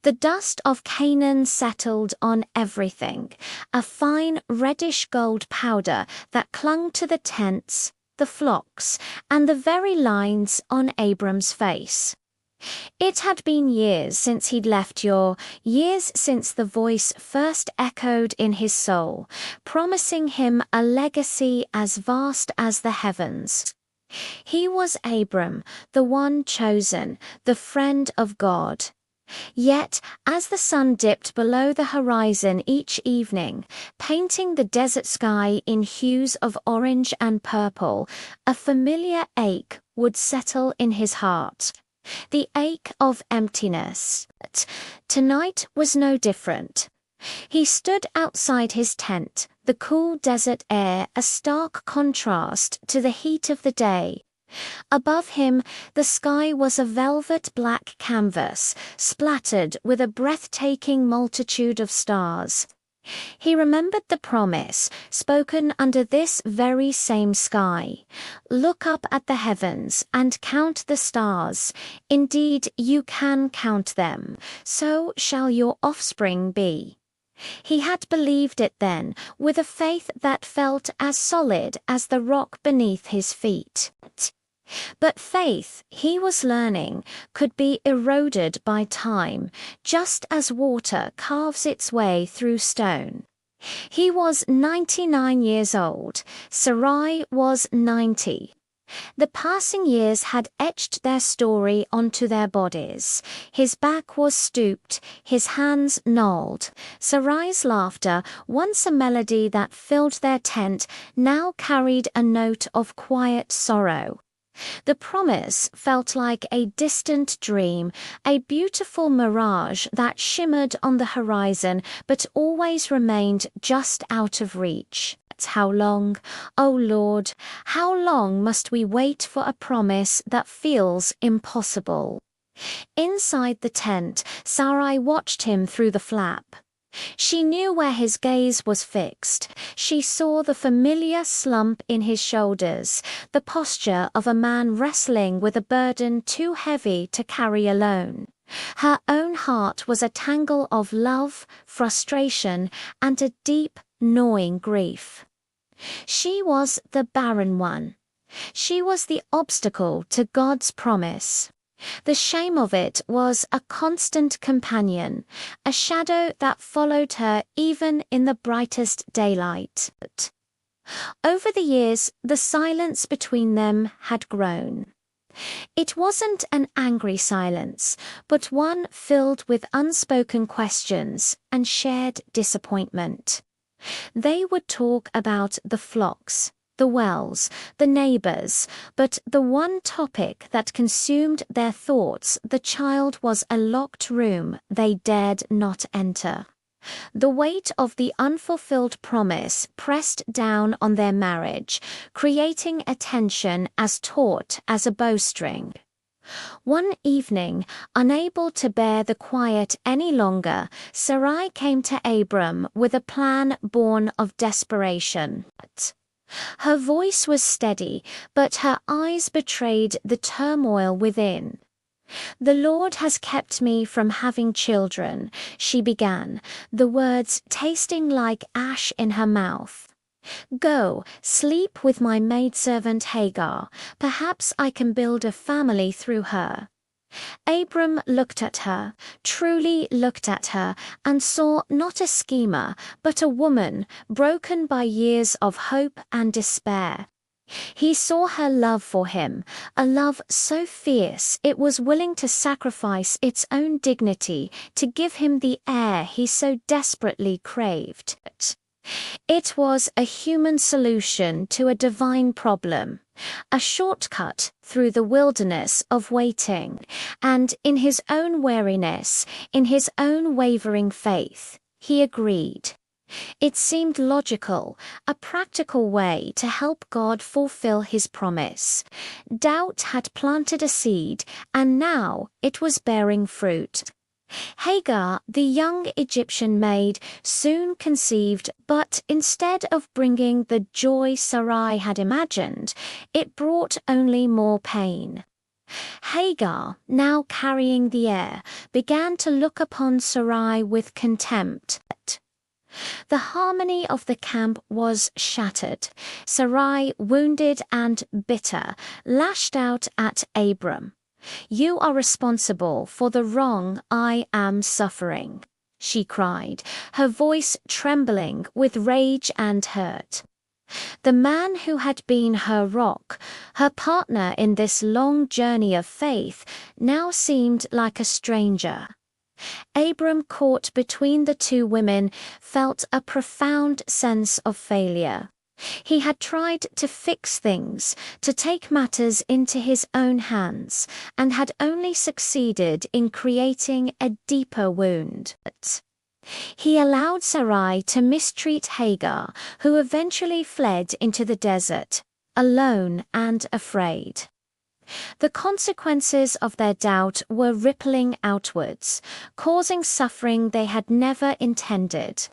The dust of Canaan settled on everything, a fine reddish gold powder that clung to the tents, the flocks, and the very lines on Abram's face. It had been years since he'd left Ur, years since the voice first echoed in his soul, promising him a legacy as vast as the heavens. He was Abram, the one chosen, the friend of God. Yet, as the sun dipped below the horizon each evening, painting the desert sky in hues of orange and purple, a familiar ache would settle in his heart. The ache of emptiness. Tonight was no different. He stood outside his tent, the cool desert air a stark contrast to the heat of the day. Above him, the sky was a velvet black canvas, splattered with a breathtaking multitude of stars. He remembered the promise, spoken under this very same sky. Look up at the heavens and count the stars. Indeed, you can count them. So shall your offspring be. He had believed it then, with a faith that felt as solid as the rock beneath his feet. But faith, he was learning, could be eroded by time, just as water carves its way through stone. He was 99 years old. Sarai was 90. The passing years had etched their story onto their bodies. His back was stooped, his hands gnarled. Sarai's laughter, once a melody that filled their tent, now carried a note of quiet sorrow. The promise felt like a distant dream, a beautiful mirage that shimmered on the horizon but always remained just out of reach. How long, O Lord, how long must we wait for a promise that feels impossible? Inside the tent, Sarai watched him through the flap. She knew where his gaze was fixed. She saw the familiar slump in his shoulders, the posture of a man wrestling with a burden too heavy to carry alone. Her own heart was a tangle of love, frustration, and a deep, gnawing grief. She was the barren one. She was the obstacle to God's promise. The shame of it was a constant companion, a shadow that followed her even in the brightest daylight. Over the years, the silence between them had grown. It wasn't an angry silence, but one filled with unspoken questions and shared disappointment. They would talk about the flocks, the wells, the neighbors, but the one topic that consumed their thoughts, the child, was a locked room they dared not enter. The weight of the unfulfilled promise pressed down on their marriage, creating a tension as taut as a bowstring. One evening, unable to bear the quiet any longer, Sarai came to Abram with a plan born of desperation. Her voice was steady, but her eyes betrayed the turmoil within. "The Lord has kept me from having children," she began, the words tasting like ash in her mouth. "Go, sleep with my maidservant Hagar. Perhaps I can build a family through her." Abram looked at her, truly looked at her, and saw not a schemer, but a woman broken by years of hope and despair. He saw her love for him, a love so fierce it was willing to sacrifice its own dignity to give him the heir he so desperately craved. It was a human solution to a divine problem, a shortcut through the wilderness of waiting, and in his own weariness, in his own wavering faith, he agreed. It seemed logical, a practical way to help God fulfill his promise. Doubt had planted a seed, and now it was bearing fruit. Hagar, the young Egyptian maid, soon conceived, but instead of bringing the joy Sarai had imagined, it brought only more pain. Hagar, now carrying the heir, began to look upon Sarai with contempt. The harmony of the camp was shattered. Sarai, wounded and bitter, lashed out at Abram. "You are responsible for the wrong I am suffering," she cried, her voice trembling with rage and hurt. The man who had been her rock, her partner in this long journey of faith, now seemed like a stranger. Abram, caught between the two women, felt a profound sense of failure. He had tried to fix things, to take matters into his own hands, and had only succeeded in creating a deeper wound. He allowed Sarai to mistreat Hagar, who eventually fled into the desert, alone and afraid. The consequences of their doubt were rippling outwards, causing suffering they had never intended.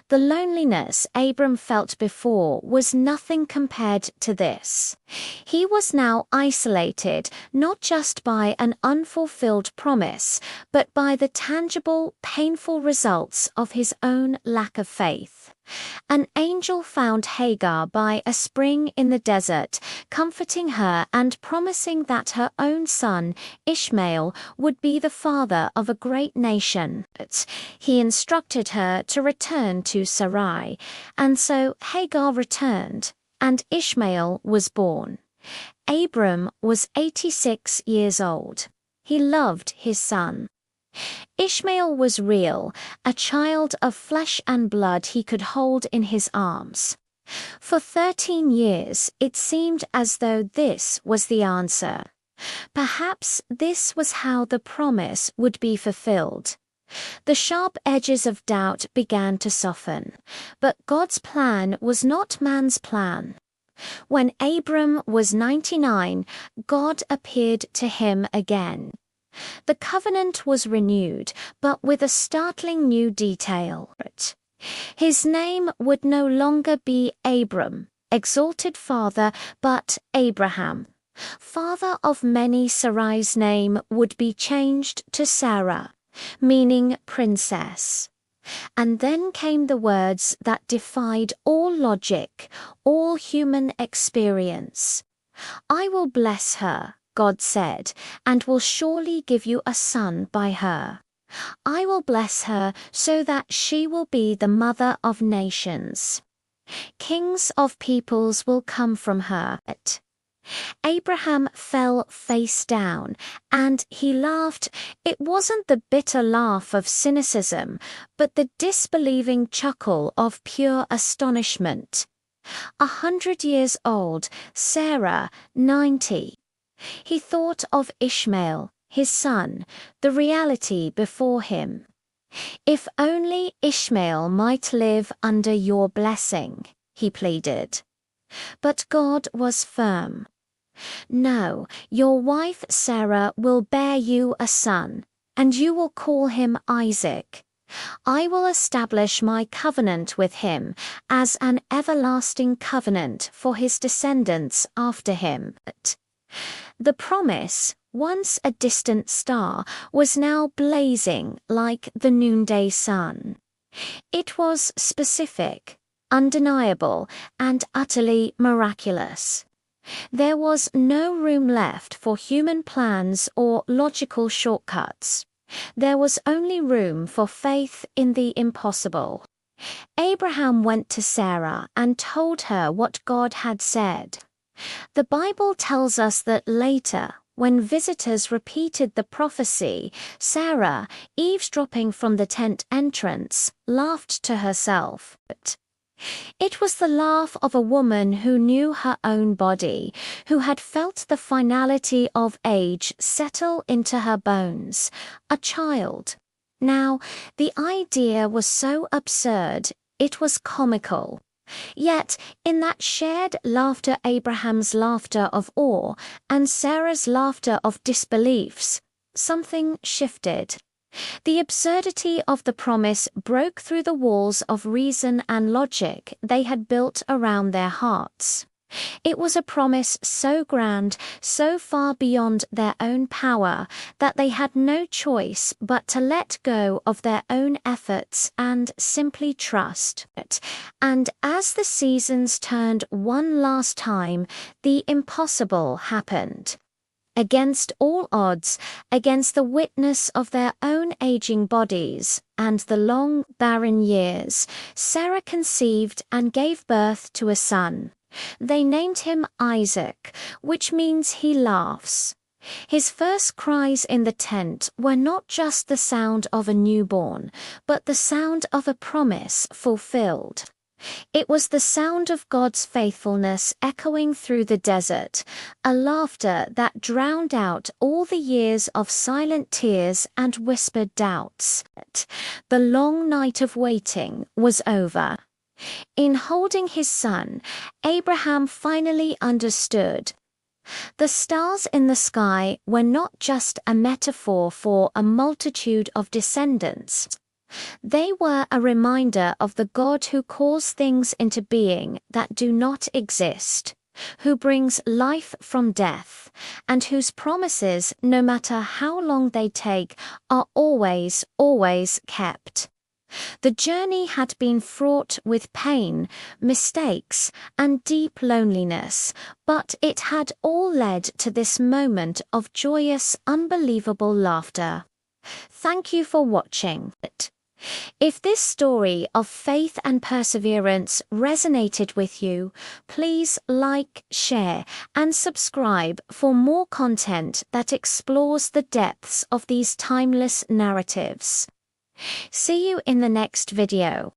The loneliness Abram felt before was nothing compared to this. He was now isolated not just by an unfulfilled promise, but by the tangible, painful results of his own lack of faith. An angel found Hagar by a spring in the desert, comforting her and promising that her own son, Ishmael, would be the father of a great nation. He instructed her to return to Sarai, and so Hagar returned, and Ishmael was born. Abram was 86 years old. He loved his son. Ishmael was real, a child of flesh and blood he could hold in his arms. For 13 years it seemed as though this was the answer. Perhaps this was how the promise would be fulfilled. The sharp edges of doubt began to soften, but God's plan was not man's plan. When Abram was 99, God appeared to him again. The covenant was renewed, but with a startling new detail. His name would no longer be Abram, exalted father, but Abraham. Father of many. Sarai's name would be changed to Sarah, meaning princess. And then came the words that defied all logic, all human experience. "I will bless her," God said, "and will surely give you a son by her. I will bless her so that she will be the mother of nations. Kings of peoples will come from her." Abraham fell face down, and he laughed. It wasn't the bitter laugh of cynicism, but the disbelieving chuckle of pure astonishment. 100 years old, Sarah 90. He thought of Ishmael, his son, the reality before him. "If only Ishmael might live under your blessing," he pleaded. But God was firm. "No, your wife Sarah will bear you a son, and you will call him Isaac. I will establish my covenant with him as an everlasting covenant for his descendants after him." The promise, once a distant star, was now blazing like the noonday sun. It was specific, undeniable, and utterly miraculous. There was no room left for human plans or logical shortcuts. There was only room for faith in the impossible. Abraham went to Sarah and told her what God had said. The Bible tells us that later, when visitors repeated the prophecy, Sarah, eavesdropping from the tent entrance, laughed to herself. It was the laugh of a woman who knew her own body, who had felt the finality of age settle into her bones, a child. Now, the idea was so absurd, it was comical. Yet, in that shared laughter, Abraham's laughter of awe and Sarah's laughter of disbeliefs, something shifted. The absurdity of the promise broke through the walls of reason and logic they had built around their hearts. It was a promise so grand, so far beyond their own power, that they had no choice but to let go of their own efforts and simply trust it. And as the seasons turned one last time, the impossible happened. Against all odds, against the witness of their own aging bodies and the long barren years, Sarah conceived and gave birth to a son. They named him Isaac, which means he laughs. His first cries in the tent were not just the sound of a newborn, but the sound of a promise fulfilled. It was the sound of God's faithfulness echoing through the desert, a laughter that drowned out all the years of silent tears and whispered doubts. The long night of waiting was over. In holding his son, Abraham finally understood. The stars in the sky were not just a metaphor for a multitude of descendants. They were a reminder of the God who calls things into being that do not exist, who brings life from death, and whose promises, no matter how long they take, are always, always kept. The journey had been fraught with pain, mistakes, and deep loneliness, but it had all led to this moment of joyous, unbelievable laughter. Thank you for watching. If this story of faith and perseverance resonated with you, please like, share, and subscribe for more content that explores the depths of these timeless narratives. See you in the next video.